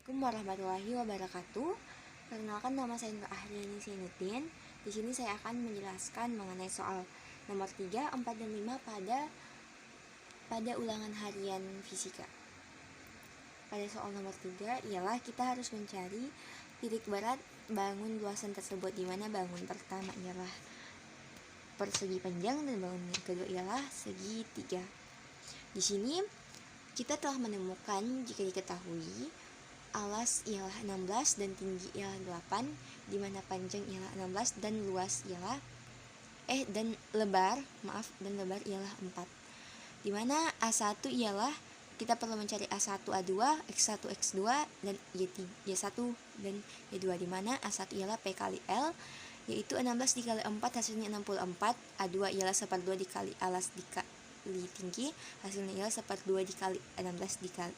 Assalamualaikum warahmatullahi wabarakatuh. Perkenalkan, nama saya Nur Ahliani Zainuddin. Di sini saya akan menjelaskan mengenai soal nomor 3, 4, dan 5 pada ulangan harian fisika. Pada soal nomor 3 ialah kita harus mencari titik berat bangun luasan tersebut, di mana bangun pertama ialah persegi panjang dan bangun kedua ialah segitiga. Di sini kita telah menemukan jika diketahui alas ialah 16 dan tinggi ialah 8, di mana panjang ialah 16 dan luas ialah lebar ialah 4. Di mana A1 ialah kita perlu mencari A1, A2, X1, X2 dan Y1 dan Y2, di mana A1 ialah P kali L, yaitu 16 dikali 4 hasilnya 64. A2 ialah 1/2 dikali alas dikali tinggi, hasilnya ialah 1/2 dikali 16 dikali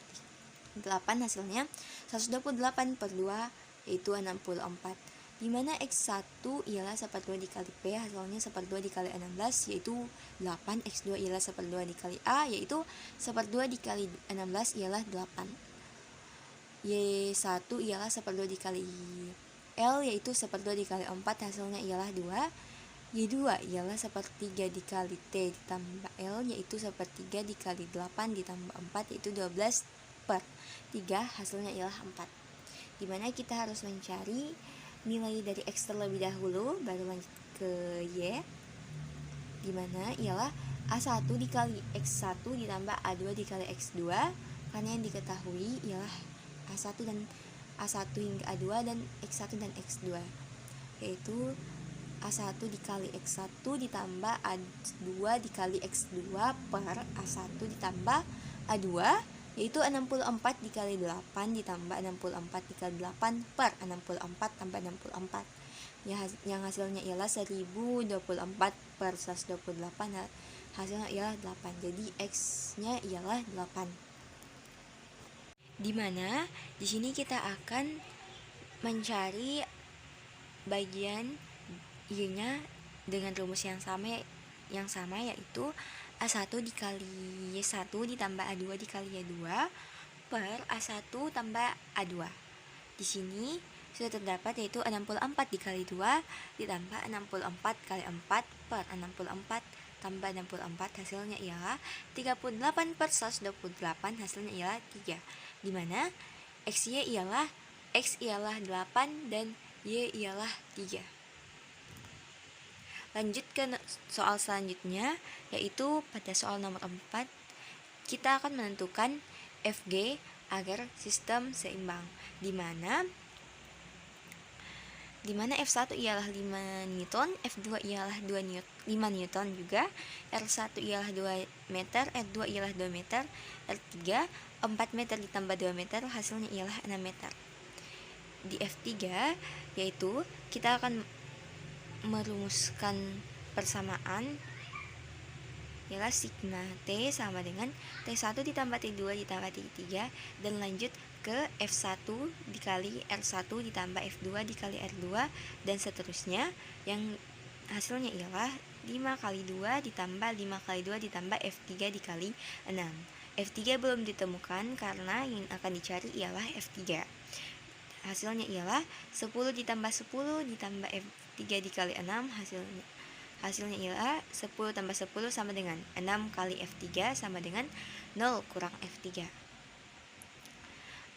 8, hasilnya 128/2 yaitu 64. Dimana X1 ialah 1/2 dikali P, hasilnya 1/2 dikali 16 yaitu 8. X2 ialah 1/2 dikali A, yaitu 1/2 dikali 16 ialah 8. Y1 ialah 1/2 dikali L, yaitu 1/2 dikali 4, hasilnya ialah 2. Y2 ialah 1/3 dikali T ditambah L, yaitu 1/3 dikali 8 ditambah 4, yaitu 12/3, hasilnya ialah 4. Dimana kita harus mencari nilai dari X terlebih dahulu, baru lanjut ke Y, dimana ialah A1 dikali X1 ditambah A2 dikali X2, karena yang diketahui ialah A1 hingga A2 dan X1 dan X2, yaitu A1 dikali X1 ditambah A2 dikali X2 per A1 ditambah A2, yaitu 64 dikali 8 ditambah 64 dikali 8 per 64 tambah 64, yang hasilnya ialah 1024 per 128, hasilnya ialah 8. Jadi X nya ialah 8. Dimana di sini kita akan mencari bagian Y-nya dengan rumus yang sama, yaitu A1 dikali Y1 ditambah A2 dikali Y2 per A1 tambah A2. Di sini sudah terdapat yaitu 64 dikali 2 ditambah 64 kali 4 per 64 tambah 64, hasilnya ialah 38 per 128, hasilnya ialah 3. Dimana X ialah 8 dan Y ialah 3. Lanjut ke soal selanjutnya, yaitu pada soal nomor 4 kita akan menentukan Fg agar sistem seimbang, dimana F1 ialah 5 Newton, F2 ialah 5 Newton juga, R1 ialah 2 meter, R2 ialah 2 meter, R3 4 meter ditambah 2 meter, hasilnya ialah 6 meter. Di F3 yaitu kita akan merumuskan persamaan ialah sigma T sama dengan T1 ditambah T2 ditambah T3, dan lanjut ke F1 dikali R1 ditambah F2 dikali R2 dan seterusnya, yang hasilnya ialah 5 kali 2 ditambah 5 kali 2 ditambah F3 dikali 6. F3 belum ditemukan karena yang akan dicari ialah F3. Hasilnya ialah 10 ditambah 10 ditambah F3 dikali 6, hasilnya ialah 10 tambah 10 sama dengan 6 kali F3 sama dengan 0 kurang F3.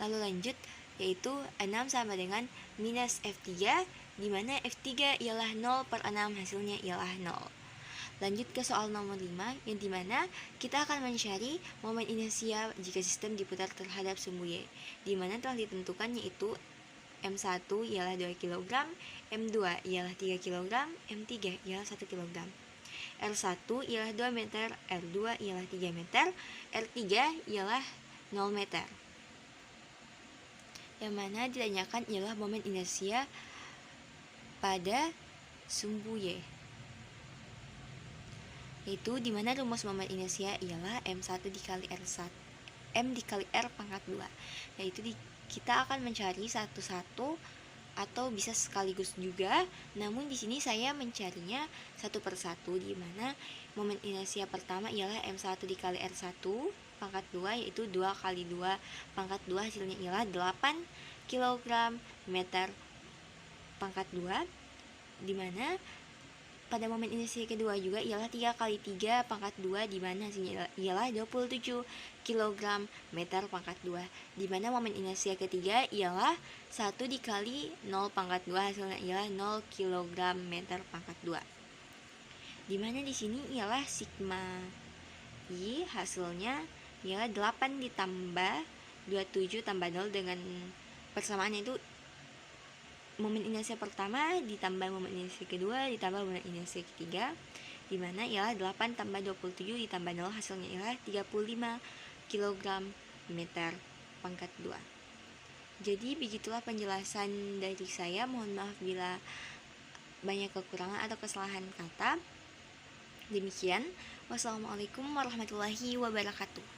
Lalu lanjut, yaitu 6 sama dengan minus F3, di mana F3 ialah 0 per 6, hasilnya ialah 0. Lanjut ke soal nomor 5, yang dimana kita akan mencari momen inersia jika sistem diputar terhadap sumbu Y, dimana telah ditentukan yaitu M1 ialah 2 kg, M2 ialah 3 kg, M3 ialah 1 kg. R1 ialah 2 meter, R2 ialah 3 meter, R3 ialah 0 meter. Yang mana ditanyakan ialah momen inersia pada sumbu Y, yaitu dimana rumus momen inersia ialah M1 dikali R1, M dikali R pangkat 2, yaitu kita akan mencari satu-satu atau bisa sekaligus juga. Namun di sini saya mencarinya satu persatu, di mana momen inersia pertama ialah M1 dikali R1, pangkat 2, yaitu 2 kali 2 pangkat 2 hasilnya ialah 8 kg meter pangkat 2, dimana pada momen inersia kedua juga ialah 3 kali 3 pangkat 2, dimana hasilnya ialah 27 kg meter pangkat 2, dimana momen inersia ketiga ialah 1 dikali 0 pangkat 2 hasilnya ialah 0 kg meter pangkat 2, dimana di sini ialah sigma I hasilnya ialah 8 ditambah 27 tambah 0 dengan persamaan, yaitu momen inersia pertama ditambah momen inersia kedua ditambah momen inersia ketiga, dimana ialah 8 tambah 27 ditambah 0 hasilnya ialah 35 kg meter pangkat 2. Jadi begitulah penjelasan dari saya. Mohon maaf bila banyak kekurangan atau kesalahan kata. Demikian, wassalamualaikum warahmatullahi wabarakatuh.